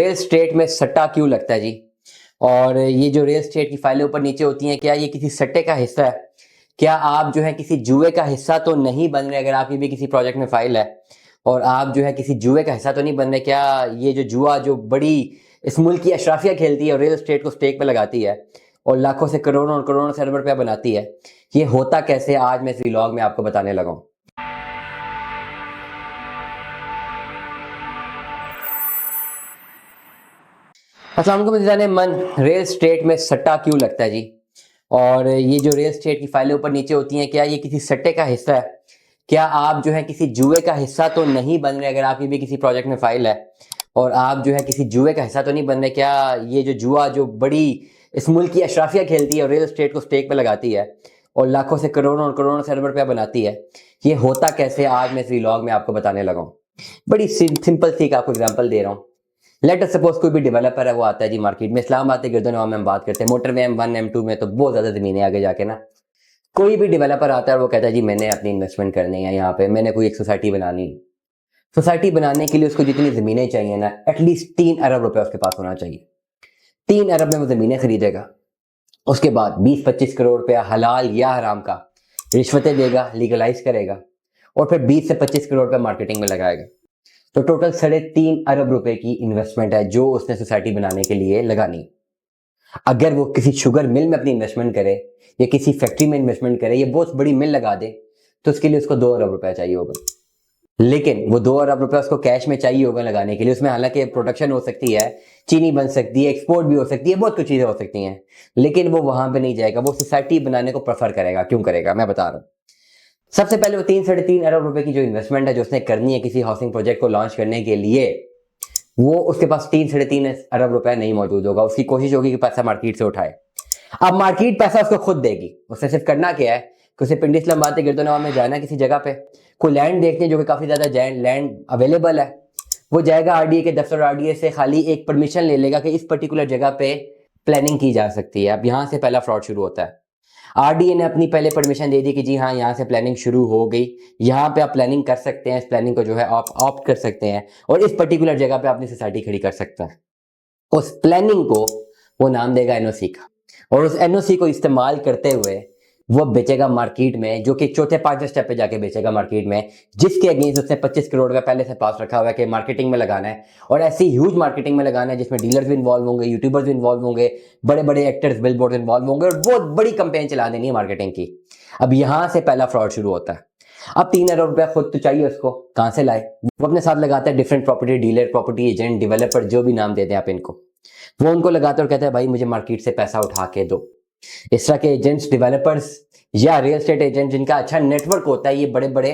Real estate में सट्टा क्यों लगता है जी? और ये जो रियल स्टेट की फाइलें ऊपर नीचे होती हैं, क्या ये किसी सट्टे का हिस्सा है? क्या आप जो है किसी जुए का हिस्सा तो नहीं बन रहे? अगर आपकी भी किसी प्रोजेक्ट में फाइल है और आप जो है किसी जुए का हिस्सा तो नहीं बन रहे, क्या ये जो जुआ जो बड़ी इस मुल्क की अशराफिया खेलती है और रियल स्टेट को स्टेक पे लगाती है और लाखों से करोड़ों और करोड़ों से अरब रुपया बनाती है, ये होता कैसे? आज मैं इस व्लॉग में आपको बताने लगा हूं। अस्सलाम वालेकुम जाने मन, रियल स्टेट में सट्टा क्यों लगता है जी? और ये जो रियल स्टेट की फाइलें ऊपर नीचे होती हैं, क्या ये किसी सट्टे का हिस्सा है? क्या आप जो है किसी जुए का हिस्सा तो नहीं बन रहे? अगर आपकी भी किसी प्रोजेक्ट में फाइल है और आप जो है किसी जुए का हिस्सा तो नहीं बन रहे, क्या ये जो जुआ जो बड़ी इस मुल्क की अशराफिया खेलती है और रियल स्टेट को स्टेक पे लगाती है और लाखों से करोड़ों और करोड़ों से अरब रुपया बनाती है, ये होता कैसे? आज मैं इस व्लॉग में आपको बताने लगा हूँ। बड़ी सिंपल सी आपको एग्जांपल दे रहा हूँ। लेट अस सपोज कोई भी डेवलपर है, वो आता है जी मार्केट में, इस्लामाबाद के गिरदोनवा में हम बात करते हैं, मोटरवे M1 M2 में तो बहुत ज्यादा जमीनें आगे जाके ना। कोई भी डेवलपर आता है, वो कहता है जी मैंने अपनी इन्वेस्टमेंट करनी है यहाँ पे, मैंने कोई एक सोसाइटी बनानी। सोसाइटी बनाने के लिए उसको जितनी जमीनें चाहिए ना, एटलीस्ट 3 अरब रुपया उसके पास होना चाहिए। 3 अरब में वो जमीनें खरीदेगा। उसके बाद 20-25 करोड़ रुपया हलाल या हराम का रिश्वतें देगा, लीगलाइज करेगा, और फिर 20 से 25 करोड़ रुपया मार्केटिंग में लगाएगा। तो टोटल 3.5 अरब रुपए की इन्वेस्टमेंट है जो उसने सोसाइटी बनाने के लिए लगानी। अगर वो किसी शुगर मिल में अपनी इन्वेस्टमेंट करे या किसी फैक्ट्री में इन्वेस्टमेंट करे, ये बहुत बड़ी मिल लगा दे, तो उसके लिए उसको 2 अरब रुपया चाहिए होगा। लेकिन वो 2 अरब रुपया उसको कैश में चाहिए होगा लगाने के लिए। उसमें हालांकि प्रोडक्शन हो सकती है, चीनी बन सकती है, एक्सपोर्ट भी हो सकती है, बहुत कुछ चीजें हो सकती हैं, लेकिन वो वहां पे नहीं जाएगा। वो सोसाइटी बनाने को प्रेफर करेगा। क्यों करेगा, मैं बता रहा हूँ। सबसे पहले वो 3-3.5 अरब रुपए की जो इन्वेस्टमेंट है जो उसने करनी है किसी हाउसिंग प्रोजेक्ट को लॉन्च करने के लिए, वो उसके पास 3-3.5 अरब रुपए नहीं मौजूद होगा। उसकी कोशिश होगी कि पैसा मार्केट से उठाए। अब मार्केट पैसा उसको खुद देगी। उसने सिर्फ करना क्या है कि उसे पिंडी इस्लामाबाद के गिरदोनवा में जाना है, किसी जगह पे कोई लैंड देखने जो कि काफी ज्यादा लैंड अवेलेबल है। वो जाएगा आरडीए के दफ्तर, आरडीए से खाली एक परमिशन ले लेगा कि इस पर्टिकुलर जगह पे प्लानिंग की जा सकती है। अब यहाँ से पहला फ्रॉड शुरू होता है। आरडीए ने अपनी पहले परमिशन दे दी कि जी हाँ, यहाँ से प्लानिंग शुरू हो गई, यहाँ पे आप प्लानिंग कर सकते हैं, इस प्लानिंग को जो है आप ऑप्ट कर सकते हैं और इस पर्टिकुलर जगह पे अपनी सोसाइटी खड़ी कर सकते हैं। उस प्लानिंग को वो नाम देगा एनओसी का, और उस एनओसी को इस्तेमाल करते हुए वो बेचेगा मार्केट में, जो कि चौथे 5वें स्टेप पे जाके बेचेगा मार्केट में, जिसके अगेंस्ट उसने 25 करोड़ का पहले से पास रखा हुआ है कि मार्केटिंग में लगाना है। और ऐसी ह्यूज मार्केटिंग में लगाना है जिसमें डीलर्स भी इन्वॉल्व होंगे, यूट्यूबर्स भी इन्वॉल्व होंगे, बड़े बड़े एक्टर्स, बिलबोर्ड इन्वॉल्व होंगे, और बहुत बड़ी कंपेन चला देनी है मार्केटिंग की। अब यहां से पहला फ्रॉड शुरू होता है। अब 3 अरब रुपया खुद तो चाहिए उसको, कहां से लाए? वो अपने साथ लगाता है different property dealer, property agent, developer, जो भी नाम देते हैं आप इनको। वो उनको लगाते और कहते हैं भाई मुझे मार्केट से पैसा उठा के दो। इस तरह के एजेंट्स, डेवलपर्स या रियल एस्टेट एजेंट जिनका अच्छा नेटवर्क होता है, ये बड़े बड़े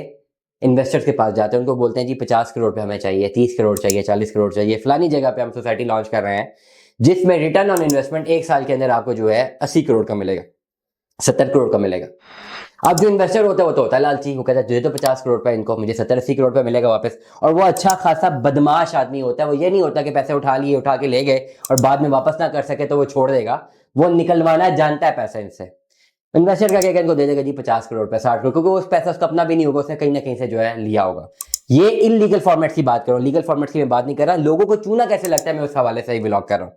इन्वेस्टर्स के पास जाते हैं। उनको बोलते हैं जी 50 करोड़ रुपए हमें चाहिए, 30 करोड़ चाहिए, 40 करोड़ चाहिए, फलानी जगह पे हम सोसाइटी लॉन्च कर रहे हैं जिसमें रिटर्न ऑन इन्वेस्टमेंट 1 साल के अंदर आपको जो है 80 करोड़ का मिलेगा, 70 करोड़ का मिलेगा। अब जो इन्वेस्टर होता है वो तो होता है लालची, वो कहता है दे दो 50 करोड़ रुपए इनको, मुझे 70-80 करोड़ रुपए मिलेगा वापस। और वो अच्छा खासा बदमाश आदमी होता है। वो ये नहीं होता कि पैसे उठा लिए, उठा के ले गए और बाद में वापस ना कर सके तो वो छोड़ देगा। वो निकलवाना जानता है पैसा इनसे। इन्वेस्टर का क्या, इनको दे देगा जी 50 करोड़ रुपए, 60 करोड़, क्योंकि उस पैसा उसका अपना भी नहीं होगा, उसने कहीं ना कहीं से जो है लिया होगा। ये इलीगल फॉर्मेट्स की बात करो, लीगल फॉर्मेट्स की मैं बात नहीं कर रहा। लोगों को चूना कैसे लगता है, मैं उस हवाले से ही व्लॉग कर रहा हूँ।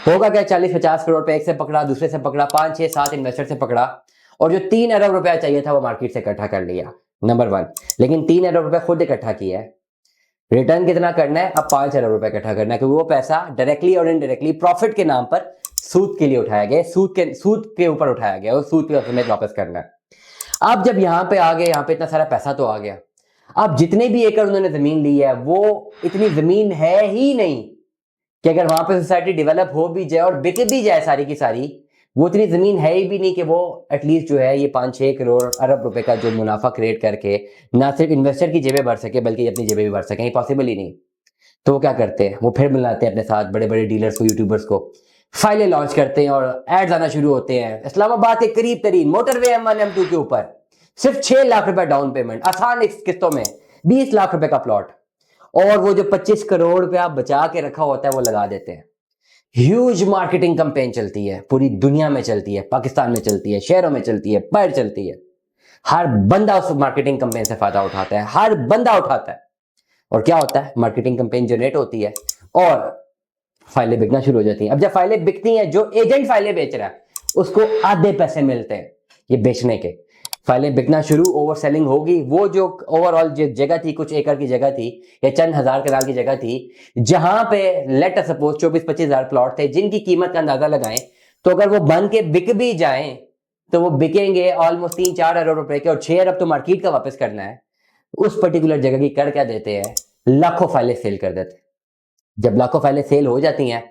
होगा क्या, 40-50 करोड़ रुपए एक से पकड़ा, दूसरे से पकड़ा, 5-6-7 इन्वेस्टर से पकड़ा, और जो 3 अरब रुपया चाहिए था वो मार्केट से इकट्ठा कर लिया, नंबर 1। लेकिन 3 अरब रुपया खुद इकट्ठा किया है। रिटर्न कितना करना है? अब 5 अरब रुपया इकट्ठा करना है, क्योंकि वो पैसा डायरेक्टली और इनडायरेक्टली प्रॉफिट के नाम पर सूद के लिए उठाया गया, सूद के ऊपर उठाया गया, और सूद के समेत वापस करना है। अब जब यहाँ पे आ गए, यहाँ पे इतना सारा पैसा तो आ गया, अब जितने भी एकड़ उन्होंने जमीन ली है, वो इतनी जमीन है ही नहीं कि अगर वहां पे सोसाइटी डेवलप हो भी जाए और बिक भी जाए सारी की सारी, वो इतनी जमीन है ही भी नहीं कि वो एटलीस्ट जो है ये 5-6 करोड़ अरब रुपए का जो मुनाफा क्रिएट करके ना सिर्फ इन्वेस्टर की जेबें भर सके बल्कि अपनी जेबें भी भर सके। ये पॉसिबल ही नहीं। तो वो क्या करते हैं, वो फिर मिलाते हैं अपने साथ बड़े बड़े डीलर्स को, यूट्यूबर्स को, फाइलें लॉन्च करते हैं और एड्स आना शुरू होते हैं। इस्लामाबाद के करीब तरीन मोटरवे M1 M2 के ऊपर सिर्फ 6 लाख रुपए डाउन पेमेंट, आसान किस्तों में 20 लाख रुपए का प्लॉट, और वो जो 25 करोड़ रुपया बचा के रखा होता है वो लगा देते हैं। ह्यूज मार्केटिंग कैंपेन चलती है, पूरी दुनिया में चलती है, पाकिस्तान में चलती है, शहरों में चलती है, बाहर चलती है। हर बंदा उस मार्केटिंग कैंपेन से फायदा उठाता है, हर बंदा उठाता है। और क्या होता है, मार्केटिंग कैंपेन जनरेट होती है और फाइलें बिकना शुरू हो जाती हैं। अब जब फाइलें बिकती हैं, जो एजेंट फाइलें बेच रहा है उसको आधे पैसे मिलते हैं ये बेचने के। फाइलें बिकना शुरू, ओवर सेलिंग होगी। वो जो ओवरऑल जगह थी, कुछ एकड़ की जगह थी या चंद हजार कनाल की जगह थी, जहां पे लेट अस सपोज 24-25 हजार प्लॉट थे जिनकी कीमत का अंदाजा लगाएं, तो अगर वो बन के बिक भी जाएं तो वो बिकेंगे ऑलमोस्ट 3-4 अरब रुपए के, और 6 अरब तो मार्केट का वापस करना है। उस पर्टिकुलर जगह की कर क्या देते हैं, लाखों फाइलें सेल कर देते हैं। जब लाखों फाइलें सेल हो जाती हैं,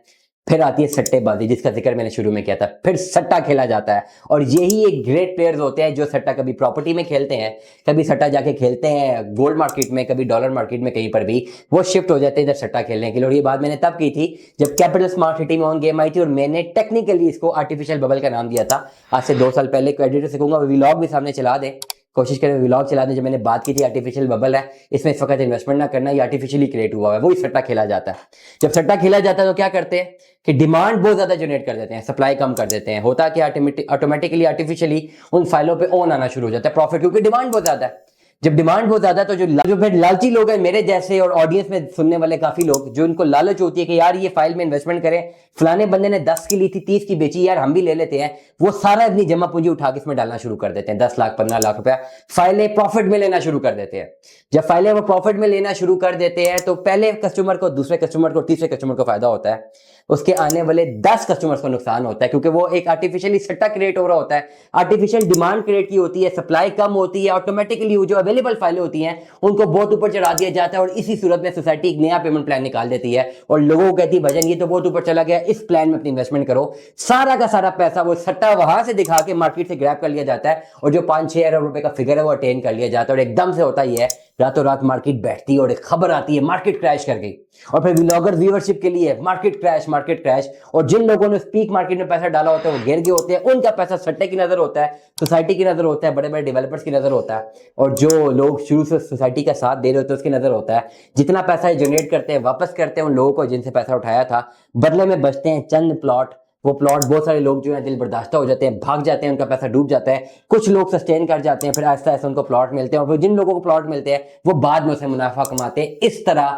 फिर आती है सट्टेबाजी, जिसका जिक्र मैंने शुरू में किया था। फिर सट्टा खेला जाता है, और यही एक ग्रेट प्लेयर्स होते हैं जो सट्टा कभी प्रॉपर्टी में खेलते हैं, कभी सट्टा जाके खेलते हैं गोल्ड मार्केट में, कभी डॉलर मार्केट में, कहीं पर भी वो शिफ्ट हो जाते हैं इधर सट्टा खेलने के लिए। और ये बात मैंने तब की थी जब कैपिटल स्मार्ट सिटी में ऑन गेम आई थी, और मैंने टेक्निकली इसको आर्टिफिशियल बबल का नाम दिया था। आज से 2 साल पहले एडिटर से कहूंगा व्लॉग भी सामने चला दे, कोशिश करें व्लॉग चला दें। जब मैंने बात की थी आर्टिफिशियल बबल है, इसमें इस वक्त इन्वेस्टमेंट ना करना, ये आर्टिफिशियली क्रिएट हुआ है, वो सट्टा खेला जाता है। जब सट्टा खेला जाता है तो क्या करते हैं कि डिमांड बहुत ज्यादा जनरेट कर देते हैं, सप्लाई कम कर देते हैं। होता कि ऑटोमेटिकली आर्टिफिशियली उन फाइलों पे ऑन आना शुरू हो जाता है प्रॉफिट, क्योंकि डिमांड बहुत ज्यादा है। जब डिमांड बहुत ज्यादा है तो जो फिर लालची लोग हैं मेरे जैसे, और ऑडियंस में सुनने वाले काफी लोग, जो इनको लालच होती है कि यार ये फाइल में इन्वेस्टमेंट करें, फलाने बंदे ने 10 की ली थी 30 की बेची, यार हम भी ले लेते हैं, वो सारा अपनी जमा पूंजी उठा के इसमें डालना शुरू कर देते हैं। 10 लाख 15 लाख रुपया फाइलें प्रॉफिट में लेना शुरू कर देते हैं। जब फाइलें वो प्रॉफिट में लेना शुरू कर देते हैं तो पहले कस्टमर को, दूसरे कस्टमर को, तीसरे कस्टमर को फायदा होता है, उसके आने वाले 10 कस्टमर्स को नुकसान होता है, क्योंकि वो एक आर्टिफिशियली सट्टा क्रिएट हो रहा होता है। आर्टिफिशियल डिमांड क्रिएट की होती है, सप्लाई कम होती है, ऑटोमेटिकली जो अवेलेबल फाइलें होती हैं उनको बहुत ऊपर चढ़ा दिया जाता है, और इसी सूरत में सोसाइटी एक नया पेमेंट प्लान निकाल देती है और लोगों को कहती है भजन ये तो बहुत ऊपर चला गया, इस प्लान में अपनी इन्वेस्टमेंट करो। सारा का सारा पैसा वो सट्टा वहां से दिखा के मार्केट से ग्रैब कर लिया जाता है, और जो 5-6 अरब रुपए का फिगर है वो अटेन कर लिया जाता है। और एकदम से होता ही है, रातों रात मार्केट बैठती है और एक खबर आती है मार्केट क्रैश कर गई, और फिर व्लॉगर व्यूअरशिप के लिए मार्केट क्रैश, मार्केट क्रैश। और जिन लोगों ने स्पीक मार्केट में पैसा डाला होता है वो गिर गए होते हैं, उनका पैसा सट्टे की नजर होता है, सोसाइटी की नजर होता है, बड़े बड़े डेवलपर्स की नजर होता है, और जो लोग शुरू से सोसाइटी का साथ दे रहे होते हैं उसकी नजर होता है। जितना पैसा जनरेट करते हैं वापस करते हैं उन लोगों को जिनसे पैसा उठाया था, बदले में बचते हैं चंद प्लॉट। वो प्लॉट बहुत सारे लोग जो है दिल बर्दाश्त हो जाते हैं, भाग जाते हैं, उनका पैसा डूब जाता है। कुछ लोग सस्टेन कर जाते हैं, फिर आहिस्ता आहिस्ता उनको प्लॉट मिलते हैं, और फिर जिन लोगों को प्लॉट मिलते हैं वो बाद में उसे मुनाफा कमाते हैं। इस तरह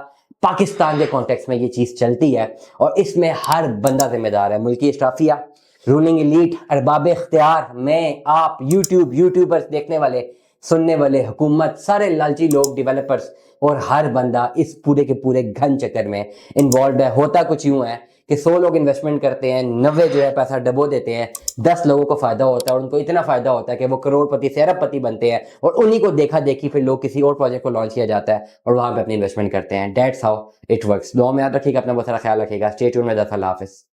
पाकिस्तान के कॉन्टेक्स्ट में ये चीज चलती है, और इसमें हर बंदा जिम्मेदार है। मुल्की इस्टाफिया, रूलिंग एलीट, अरबाब इख्तियार, मैं, आप, यूट्यूबर्स देखने वाले सुनने वाले, हुकूमत, सारे लालची लोग, डेवलपर्स, और हर बंदा इस पूरे के पूरे घन चक्कर में इन्वॉल्व है। होता कुछ यूं है कि 100 लोग इन्वेस्टमेंट करते हैं, 90 जो है पैसा डबो देते हैं, 10 लोगों को फायदा होता है, और उनको इतना फायदा होता है कि वो करोड़पति से अरबपति बनते हैं, और उन्हीं को देखा देखी फिर लोग किसी और प्रोजेक्ट को लॉन्च किया जाता है और वहां पे अपनी इन्वेस्टमेंट करते हैं। That's how it works. दुआ में याद रखिएगा, अपना बहुत सारा ख्याल रखिएगा। स्टे ट्यून्ड में। अल्लाह हाफिज़।